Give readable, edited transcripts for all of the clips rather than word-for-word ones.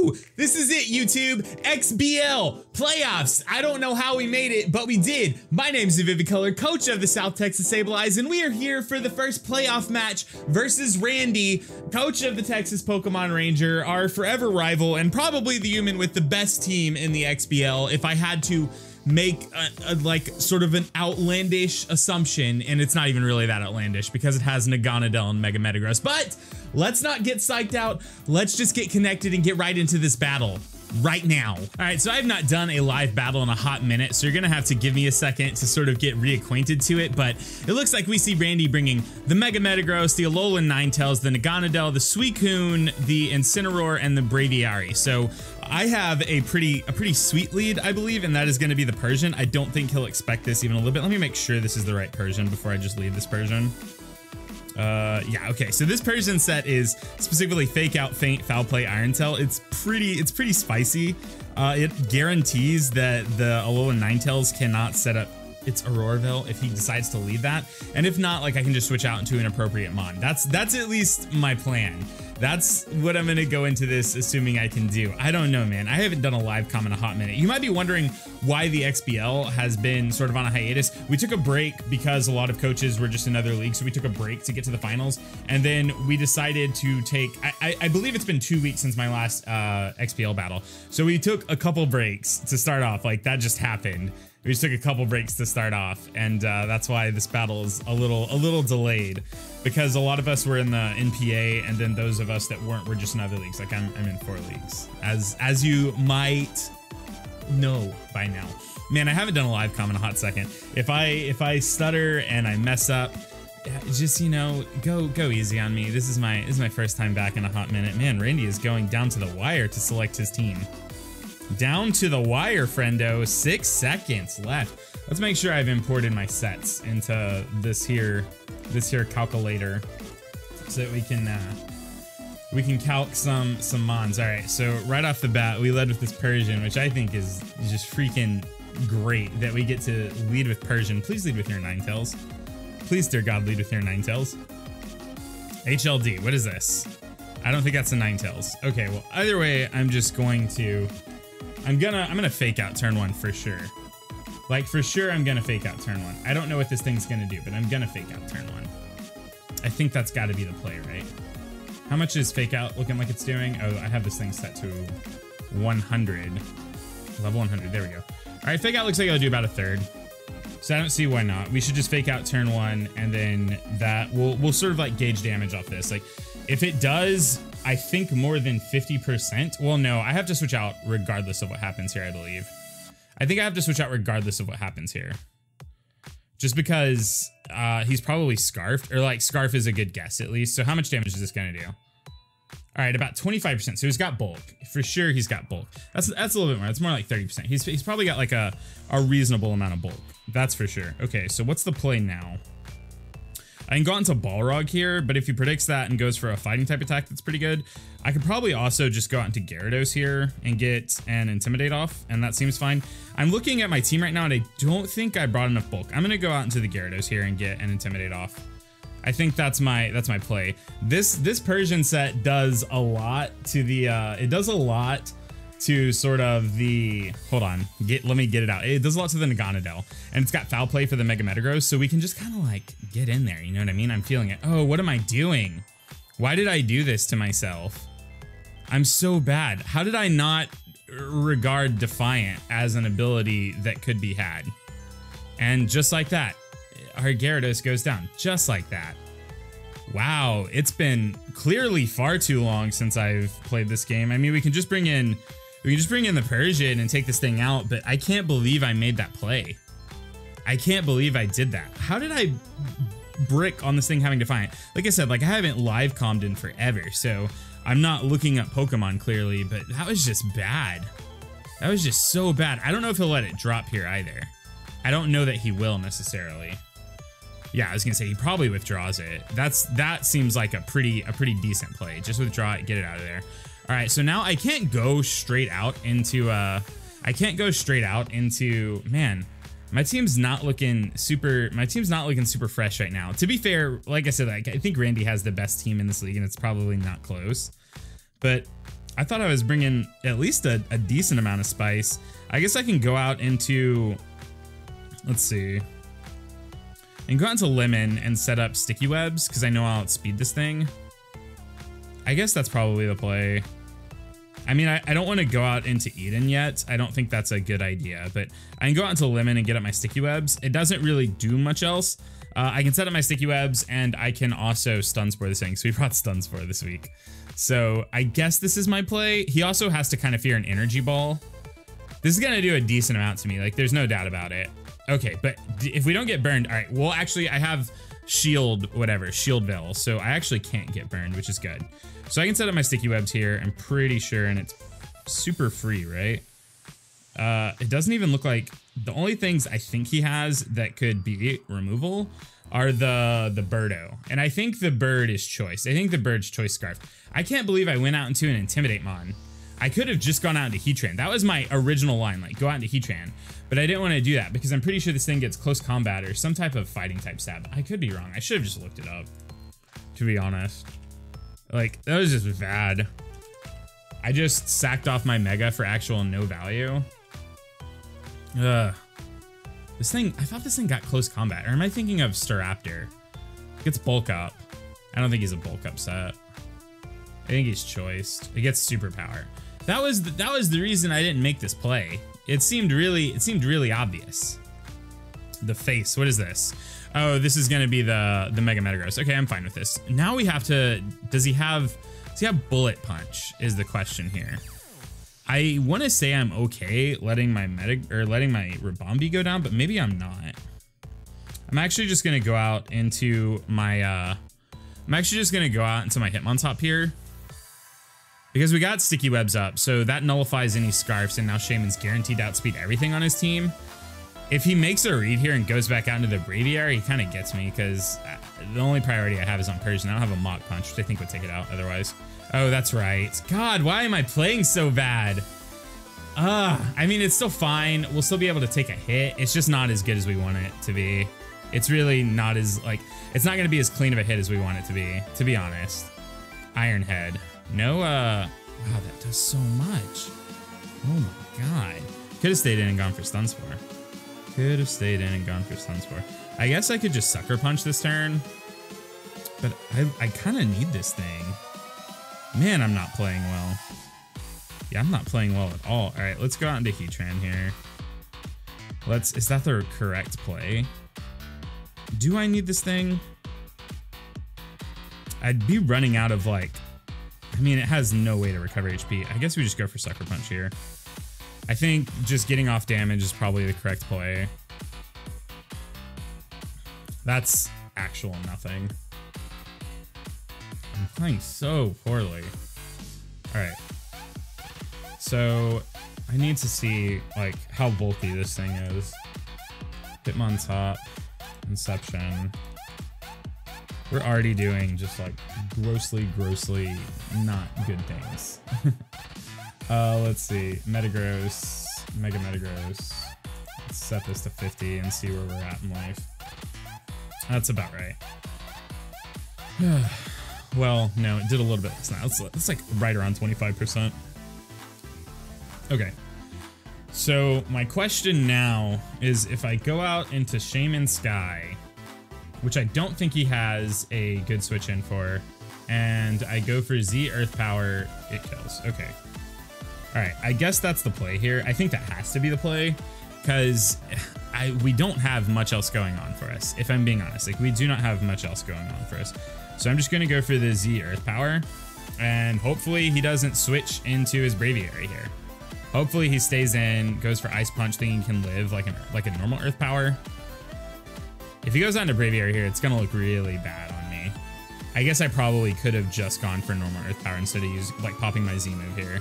Woo! This is it, YouTube. XBL playoffs. I don't know how we made it, but we did. My name is Vivid Color, coach of the South Texas Sableyes, and we are here for the first playoff match versus Randy, coach of the Texas Pokemon Ranger, our forever rival, and probably the human with the best team in the XBL. If I had to make a like sort of an outlandish assumption, and it's not even really that outlandish because it has Naganadel and Mega Metagross, but let's not get psyched out. Let's just get connected and get right into this battle right now. All right, so I've not done a live battle in a hot minute, so you're gonna have to give me a second to sort of get reacquainted to it, but it looks like we see Randy bringing the Mega Metagross, the Alolan Ninetales, the Naganadel, the Suicune, the Incineroar, and the Braviary. So I have a pretty sweet lead, I believe, and that is going to be the Persian. I don't think he'll expect this even a little bit. Let me make sure this is the right Persian before I just lead this Persian. Yeah, okay. So this Persian set is specifically Fake Out, Feint, Foul Play, Iron Tail. It's pretty spicy. It guarantees that the Alolan Ninetales cannot set up its Auroraville if he decides to lead that, and if not, like, I can just switch out into an appropriate mon. That's at least my plan. That's what I'm gonna go into this assuming I can do. I don't know, man. I haven't done a live comm in a hot minute. You might be wondering why the XBL has been sort of on a hiatus. We took a break because a lot of coaches were just in other leagues, so we took a break to get to the finals, and then we decided to take, I believe it's been 2 weeks since my last XBL battle, so we took a couple breaks to start off. Like, that just happened. We just took a couple breaks to start off, and that's why this battle is a little delayed, because a lot of us were in the NPA, and then those of us that weren't were just in other leagues. Like, I'm in 4 leagues, as you might know by now. Man, I haven't done a live comm in a hot second. If I stutter and I mess up, just, you know, go easy on me. This is my first time back in a hot minute. Man, Randy is going down to the wire to select his team. Down to the wire, friendo. 6 seconds left. Let's make sure I've imported my sets into this here calculator so that we can calc some mons. All right, so right off the bat, we led with this Persian, which I think is just freaking great that we get to lead with Persian. Please lead with your Ninetales. Please, dear God, lead with your Ninetales. HLD, what is this? I don't think that's a Ninetales. Okay, well, either way, I'm just going to... I'm gonna fake out turn 1 for sure. Like, for sure, I'm gonna fake out turn 1. I don't know what this thing's gonna do, but I'm gonna fake out turn 1. I think that's gotta be the play, right? How much is fake out looking like it's doing? Oh, I have this thing set to 100. Level 100, there we go. All right, fake out looks like it'll do about a third. So I don't see why not. We should just fake out turn 1, and then that we'll sort of like gauge damage off this. Like, if it does, I think, more than 50%. Well, no, I have to switch out regardless of what happens here, I believe. I think I have to switch out regardless of what happens here. Just because he's probably Scarfed, or like Scarf is a good guess at least. So how much damage is this gonna do? All right, about 25%. So he's got bulk. For sure he's got bulk. That's a little bit more. It's more like 30%. He's probably got like a reasonable amount of bulk. That's for sure. Okay, so what's the play now? I can go into Balrog here, but if he predicts that and goes for a fighting type attack, that's pretty good. I could probably also just go out into Gyarados here and get an Intimidate off, and that seems fine. I'm looking at my team right now, and I don't think I brought enough bulk. I'm gonna go out into the Gyarados here and get an Intimidate off. I think that's my play. This Persian set does a lot to the it does a lot to sort of the, hold on, let me get it out. It does a lot to the Naganadel, and it's got Foul Play for the Mega Metagross, so we can just kind of like get in there, you know what I mean? I'm feeling it. Oh, what am I doing? Why did I do this to myself? I'm so bad. How did I not regard Defiant as an ability that could be had? And just like that, our Gyarados goes down, just like that. Wow, it's been clearly far too long since I've played this game. I mean, we can just bring in the Persian and take this thing out, but I can't believe I made that play. I can't believe I did that. How did I brick on this thing having Defiant? Like I said, like, I haven't live commed in forever, so I'm not looking up Pokemon clearly, but that was just bad. That was just so bad. I don't know if he'll let it drop here either. I don't know that he will necessarily. Yeah, I was gonna say he probably withdraws it. That seems like a pretty decent play. Just withdraw it, get it out of there. All right, so now I can't go straight out into man. My team's not looking super fresh right now. To be fair, like I said, I think Randy has the best team in this league, and it's probably not close. But I thought I was bringing at least a decent amount of spice. I guess I can go out into, let's see. And go out into lemon and set up sticky webs because I know I'll outspeed this thing. I guess that's probably the play. I mean, I don't want to go out into Eden yet. I don't think that's a good idea, but I can go out into lemon and get up my sticky webs. It doesn't really do much else. I can set up my sticky webs and I can also stun spore this thing. So we brought stun spore this week. So I guess this is my play. He also has to kind of fear an energy ball. This is going to do a decent amount to me. Like, there's no doubt about it. Okay, but if we don't get burned, all right, well, actually, I have shield, whatever, shield veil. So I actually can't get burned, which is good. So I can set up my sticky webs here, I'm pretty sure, and it's super free, right? It doesn't even look like, the only things I think he has that could be removal are the birdo. And I think the bird is choice. I think the bird's choice scarf. I can't believe I went out into an intimidate mon. I could have just gone out into Heatran. That was my original line, like go out into Heatran. But I didn't want to do that because I'm pretty sure this thing gets close combat or some type of fighting type stab. I could be wrong. I should have just looked it up, to be honest. Like, that was just bad. I just sacked off my mega for actual no value. Ugh. This thing, I thought this thing got close combat. Or am I thinking of Staraptor? It gets bulk up. I don't think he's a bulk up set. I think he's choiced. It gets superpower. That was the reason I didn't make this play. It seemed really obvious. The face, what is this? Oh, this is gonna be the Mega Metagross. Okay, I'm fine with this. Now we have to, does he have bullet punch is the question here. I want to say I'm okay letting my Rabombi go down, but maybe I'm not. I'm actually just gonna go out into my Hitmontop here. Because we got sticky webs up, so that nullifies any scarfs, and now Shaman's guaranteed to outspeed everything on his team. If he makes a read here and goes back out into the Braviary, he kind of gets me, because the only priority I have is on Persian. I don't have a Mach Punch, which I think would take it out otherwise. Oh, that's right. God, why am I playing so bad? I mean, it's still fine. We'll still be able to take a hit. It's just not as good as we want it to be. It's really not as, like, it's not going to be as clean of a hit as we want it to be honest. Iron Head. No, wow, that does so much. Oh my god. Could have stayed in and gone for Stun Spore. Could have stayed in and gone for Stun Spore. I guess I could just Sucker Punch this turn. But I kind of need this thing. Man, I'm not playing well. Yeah, I'm not playing well at all. All right, let's go out into Heatran here. Is that the correct play? Do I need this thing? I'd be running out of, like, I mean, it has no way to recover HP. I guess we just go for Sucker Punch here. I think just getting off damage is probably the correct play. That's actual nothing. I'm playing so poorly. All right. So I need to see, like, how bulky this thing is. Hitmontop, Inception. We're already doing just, like, grossly not good things. Let's see. Metagross, Mega Metagross. Let's set this to 50 and see where we're at in life. That's about right. Well, no, it did a little bit less now. It's like right around 25%. Okay. So my question now is, if I go out into Shaman Sky, which I don't think he has a good switch in for, and I go for Z Earth Power, it kills. Okay. All right, I guess that's the play here. I think that has to be the play, because we don't have much else going on for us, if I'm being honest. Like, we do not have much else going on for us. So I'm just going to go for the Z Earth Power, and hopefully he doesn't switch into his Braviary here. Hopefully he stays in, goes for Ice Punch, thinking he can live like a normal Earth Power. If he goes on to Braviary here, it's going to look really bad on me. I guess I probably could have just gone for normal Earth Power instead of popping my Z move here.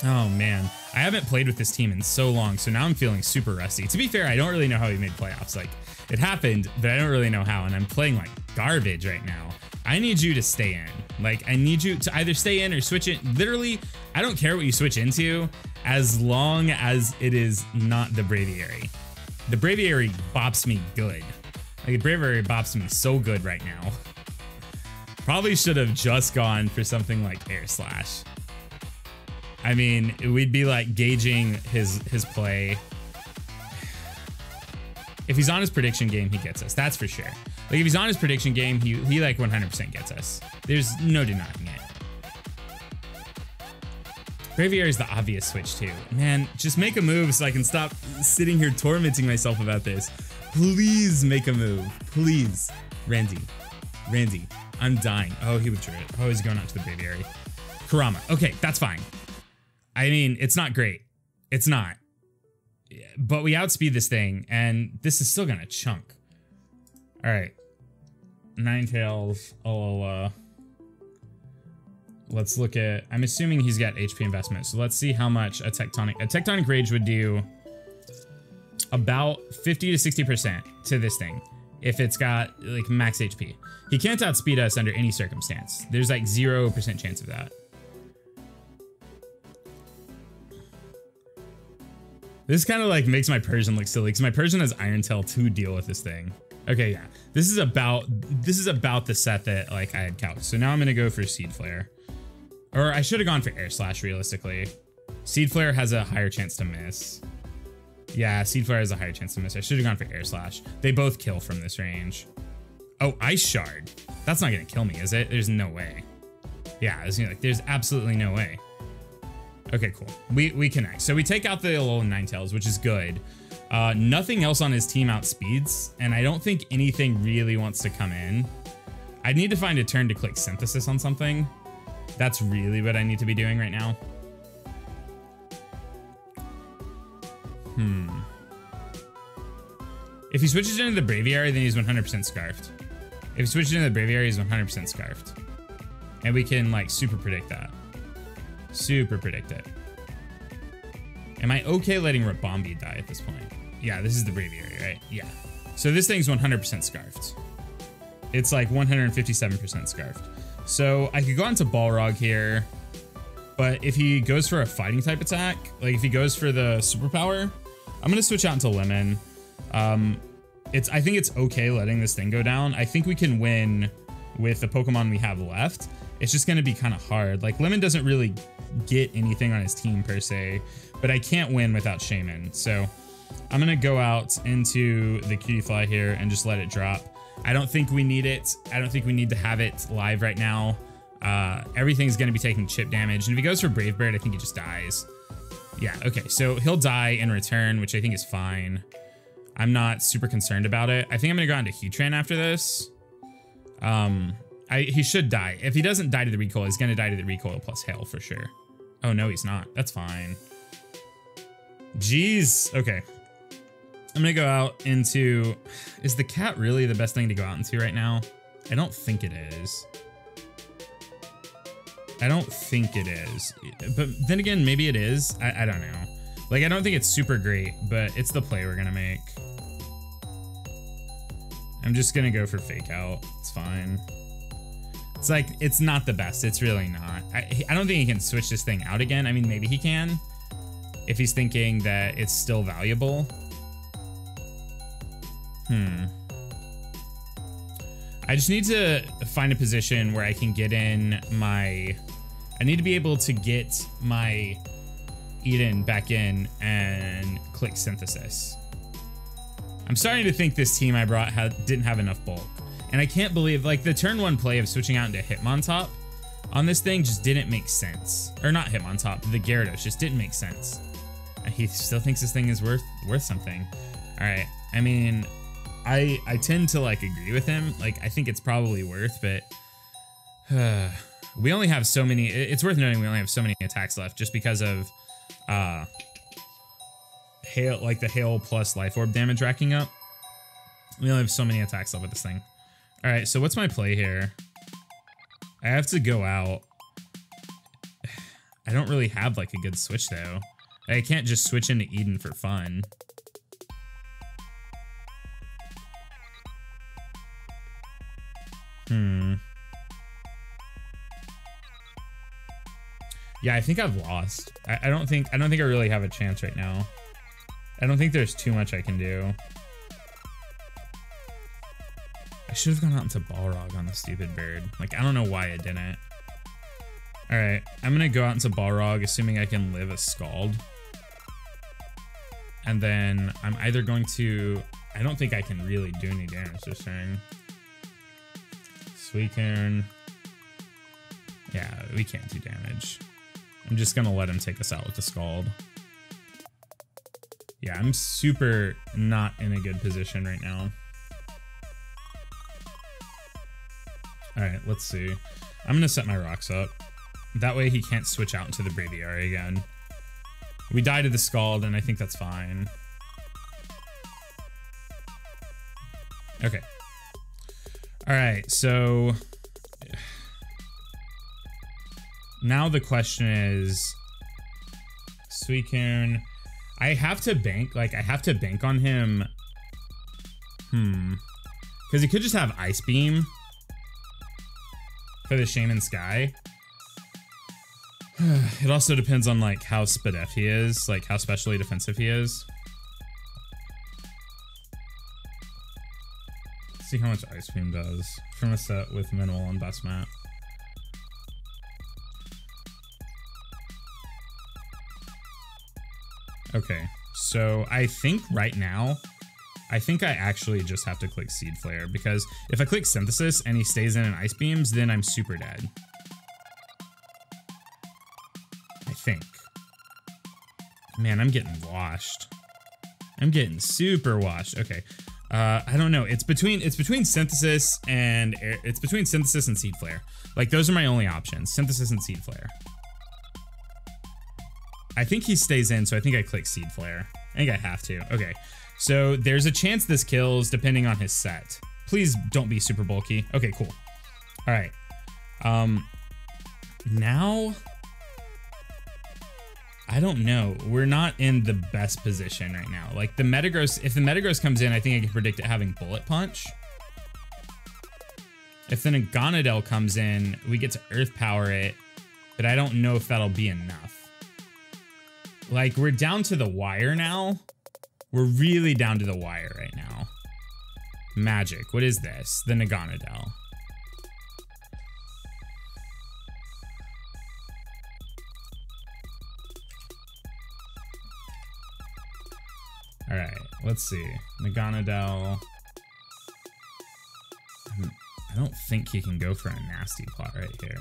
Oh man, I haven't played with this team in so long, so now I'm feeling super rusty. To be fair, I don't really know how we made playoffs. Like, it happened, but I don't really know how, and I'm playing like garbage right now. I need you to stay in. Like, I need you to either stay in or switch it. Literally, I don't care what you switch into, as long as it is not the Braviary. The Braviary bops me good. Like, the Braviary bops me so good right now. Probably should have just gone for something like Air Slash. I mean, we'd be like gauging his play. If he's on his prediction game, he gets us. That's for sure. Like if he's on his prediction game, he like 100% gets us. There's no denying it. Braviary is the obvious switch too. Man, just make a move so I can stop sitting here tormenting myself about this. Please make a move. Please. Randy, I'm dying. Oh, he withdrew it. Oh, he's going out to the Braviary. Kurama. Okay, that's fine. I mean, it's not great. It's not. But we outspeed this thing, and this is still gonna chunk. All right. Ninetales, Alola. Let's look at, I'm assuming he's got HP investment. So let's see how much a Tectonic Rage would do about 50 to 60% to this thing. If it's got like max HP. He can't outspeed us under any circumstance. There's like 0% chance of that. This kind of like makes my Persian look silly because my Persian has Iron Tail to deal with this thing. Okay, yeah. This is about the set that like I had calculated. So now I'm gonna go for Seed Flare. Or I should have gone for Air Slash realistically. Seed Flare has a higher chance to miss. Yeah, Seed Flare has a higher chance to miss. I should have gone for Air Slash. They both kill from this range. Oh, Ice Shard. That's not gonna kill me, is it? There's no way. Yeah, I was gonna, like, there's absolutely no way. Okay, cool. We connect. So we take out the Alolan Ninetales, which is good. Nothing else on his team outspeeds, and I don't think anything really wants to come in. I need to find a turn to click Synthesis on something. That's really what I need to be doing right now. If he switches into the Braviary, then he's 100% Scarfed. If he switches into the Braviary, he's 100% Scarfed. And we can, like, super predict that. Super predict it. Am I okay letting Rabombi die at this point? Yeah, this is the Braviary, right? Yeah. So this thing's 100% Scarfed. It's like 157% Scarfed. So I could go on to Balrog here, but if he goes for a fighting type attack, like if he goes for the superpower, I'm gonna switch out into Lemon. I think it's okay letting this thing go down. I think we can win with the Pokemon we have left. It's just gonna be kind of hard. Like Lemon doesn't really get anything on his team per se, but I can't win without Shaman. So I'm gonna go out into the Cutie Fly here and just let it drop. I don't think we need it. I don't think we need to have it live right now. Everything's gonna be taking chip damage. And if he goes for Brave Bird, I think he just dies. Yeah, okay, so he'll die in return, which I think is fine. I'm not super concerned about it. I think I'm gonna go on to Heatran after this. He should die. If he doesn't die to the recoil, he's gonna die to the recoil plus hail for sure. Oh no, he's not. That's fine. Jeez, okay. I'm gonna go out into, is the cat really the best thing to go out into right now? I don't think it is. I don't think it is. But then again, maybe it is. I don't know. Like, I don't think it's super great, but it's the play we're gonna make. I'm just gonna go for Fake Out. It's fine. It's like, it's not the best. It's really not. I don't think he can switch this thing out again. I mean, maybe he can, if he's thinking that it's still valuable. I just need to find a position where I can get in my... I need to be able to get my Eden back in and click Synthesis. I'm starting to think this team I brought didn't have enough bulk. And I can't believe, like, the turn 1 play of switching out into Hitmontop on this thing just didn't make sense. Or not Hitmontop, the Gyarados just didn't make sense. He still thinks this thing is worth something. All right, I mean... I tend to like agree with him. Like, I think it's probably worth, but we only have so many. It's worth noting we only have so many attacks left just because of hail, like the hail plus life orb damage racking up. We only have so many attacks left with this thing. All right, so what's my play here? I have to go out. I don't really have like a good switch though. I can't just switch into Eden for fun. Yeah, I think I've lost. I don't think I really have a chance right now. I don't think there's too much I can do. I I should have gone out into Balrog on the stupid bird. Like, I don't know why I didn't. All right, I'm gonna go out into Balrog, assuming I can live a Scald. And then I'm either going to... I don't think I can really do any damage this turn. Suicune. Yeah, we can't do damage. I'm just gonna let him take us out with the Scald. Yeah, I'm super not in a good position right now. All right, let's see. I'm gonna set my rocks up. That way he can't switch out into the Braviary again. We die to the Scald, and I think that's fine. Okay. All right, so now the question is, Suicune. I have to bank, like I have to bank on him. Because he could just have Ice Beam for the Shaman Sky. It also depends on like how SPDF he is, like how specially defensive he is. Let's see how much Ice Beam does from a set with minimal on best map. Okay, so I think right now, I think I actually just have to click Seed Flare, because if I click Synthesis and he stays in Ice Beams, then I'm super dead. I think. Man, I'm getting washed. I'm getting super washed. Okay. I don't know. It's between Synthesis and Seed Flare. Like, those are my only options. Synthesis and Seed Flare. I think he stays in, so I think I click Seed Flare. I think I have to. Okay. So there's a chance this kills depending on his set. Please don't be super bulky. Okay, cool. All right. Now, I don't know. We're not in the best position right now. Like the Metagross, if the Metagross comes in, I think I can predict it having Bullet Punch. If the Naganadel comes in, we get to Earth Power it, but I don't know if that'll be enough. Like, we're down to the wire now. We're really down to the wire right now. Magic. What is this? The Naganadel. All right, let's see. Naganadel. I don't think he can go for a nasty plot right here.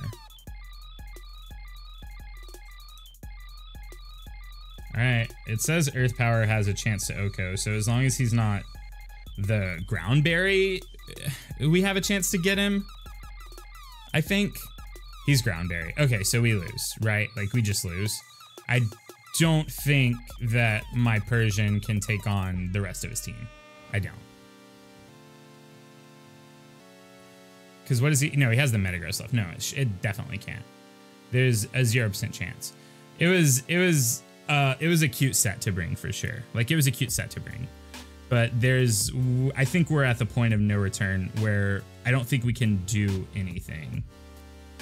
All right, it says Earth Power has a chance to Oko, so as long as he's not the Ground Berry, we have a chance to get him. I think he's Ground Berry. Okay, so we lose, right? Like, we just lose. I don't think that my Persian can take on the rest of his team. I don't. Because what is he? No, he has the Metagross left. No, it definitely can't. There's a 0% chance. It was a cute set to bring for sure. Like, it was a cute set to bring. But I think we're at the point of no return where I don't think we can do anything.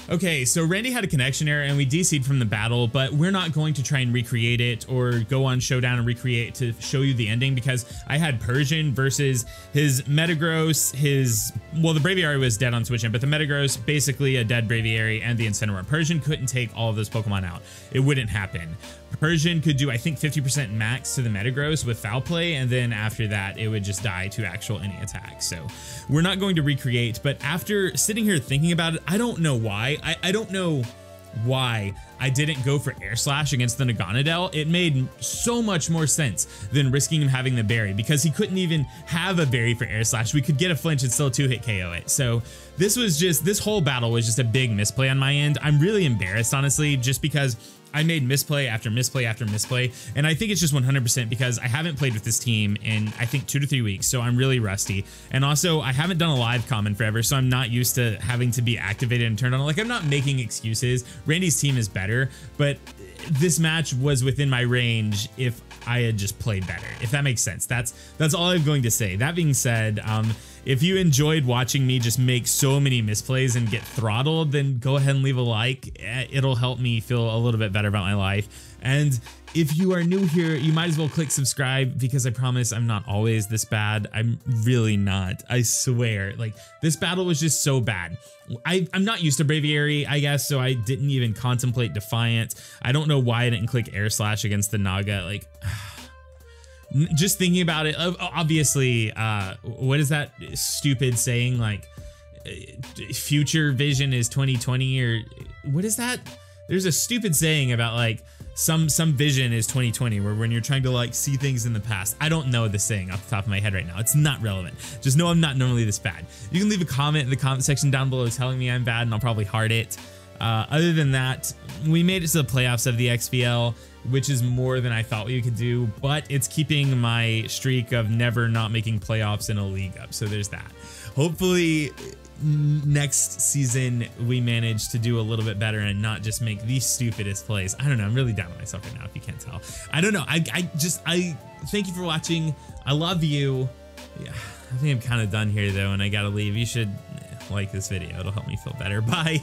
Okay, so Randy had a connection error and we DC'd from the battle, but we're not going to try and recreate it or go on Showdown and recreate to show you the ending, because I had Persian versus his Metagross, well, the Braviary was dead on switch in, but the Metagross, basically a dead Braviary, and the Incineroar. Persian couldn't take all of those Pokemon out. It wouldn't happen. Persian could do, I think, 50% max to the Metagross with Foul Play, and then after that, it would just die to actual any attack. So we're not going to recreate, but after sitting here thinking about it, I don't know why. I don't know why I didn't go for Air Slash against the Naganadel. It made so much more sense than risking him having the berry, because he couldn't even have a berry for Air Slash. We could get a flinch and still 2-hit KO it. So this whole battle was just a big misplay on my end. I'm really embarrassed, honestly, just because I made misplay after misplay after misplay, and I think it's just 100% because I haven't played with this team in, I think, 2 to 3 weeks, so I'm really rusty. And also, I haven't done a live comm in forever, so I'm not used to having to be activated and turned on. Like, I'm not making excuses. Randy's team is better, but this match was within my range if I had just played better, if that makes sense. That's all I'm going to say. That being said, If you enjoyed watching me just make so many misplays and get throttled, then go ahead and leave a like. It'll help me feel a little bit better about my life. And if you are new here, you might as well click subscribe, because I promise I'm not always this bad. I'm really not. I swear. Like, this battle was just so bad. I'm not used to Braviary, I guess, so I didn't even contemplate Defiant. I don't know why I didn't click Air Slash against the Naga. Like, just thinking about it, obviously, what is that stupid saying? Like, future vision is 2020, or what is that? There's a stupid saying about like some vision is 2020, where when you're trying to like see things in the past. I don't know the saying off the top of my head right now. It's not relevant. Just know I'm not normally this bad. You can leave a comment in the comment section down below telling me I'm bad, and I'll probably heart it. Other than that, we made it to the playoffs of the XBL, which is more than I thought we could do, but it's keeping my streak of never not making playoffs in a league up. So there's that. Hopefully next season we manage to do a little bit better and not just make the stupidest plays. I don't know. I'm really down on myself right now, if you can't tell. I don't know. I thank you for watching. I love you. Yeah, I think I'm kind of done here though, and I gotta leave. You should like this video. It'll help me feel better. Bye.